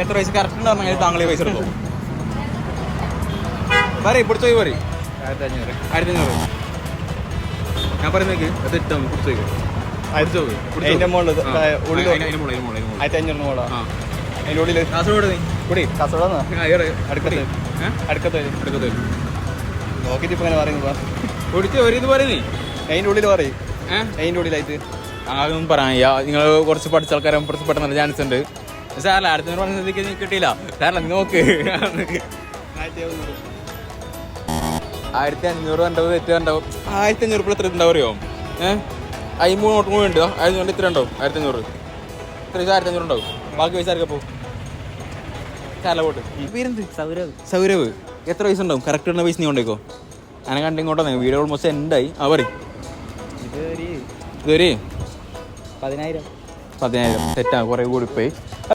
എത്ര പൈസ കറക്റ്റ് പറഞ്ഞാൽ താങ്കളെ പൈസ എടുത്തോ പറയും പിടിച്ചോ പറയും 1500 ഞാൻ പറയുന്നേക്ക് അത് ഇട്ടാ പിടിച്ചോ അതിന്റെ മുകളിൽ 1500 മോളാ അതിൻ്റെ ഉള്ളിൽ കാസർഗോഡ് കൂടി കാസർഗോഡ് അടുക്കത്ത് നോക്കിയിട്ട് ഇപ്പം അങ്ങനെ പറയുന്നത് കുടിച്ച് ഒരു ഇത് പറയുന്നേ അതിൻ്റെ ഉള്ളിൽ പറയും അതിൻ്റെ ഉള്ളിലായിട്ട് അതൊന്നും പറയാ നിങ്ങൾ കുറച്ച് പഠിച്ച ആൾക്കാരും കുറച്ച് പെട്ടെന്ന് ചാൻസ് ഉണ്ട് സാറല്ല അടുത്ത പറഞ്ഞ സ്ഥിതിക്ക് കിട്ടിയില്ല സാറല്ല നോക്ക് 1500 ഉണ്ടാവും തെറ്റ് ഉണ്ടാവും 1500 ഇപ്പോൾ എത്ര ഉണ്ടാവും അറിയോ 53 നോട്ട് കൂടി ഉണ്ടോ 1500 ഇത്ര ഉണ്ടാവും 1500 ഇത്ര 1500 ഉണ്ടാവും ബാക്കി പൈസ ആർക്കപ്പോ സാറല്ല പോട്ട് പേരെന്ത് സൗരവ് എത്ര പൈസ ഉണ്ടാവും കറക്റ്റ് ഉള്ള പൈസ നീ കൊണ്ടേക്കോ അങ്ങനെ കണ്ടിങ്ങോട്ടോ വീഡിയോ ഓൾമോസ്റ്റ് എൻഡായി പറയും ഇതൊരു 10000 സെറ്റാണ് കുറേ കൂടി പോയി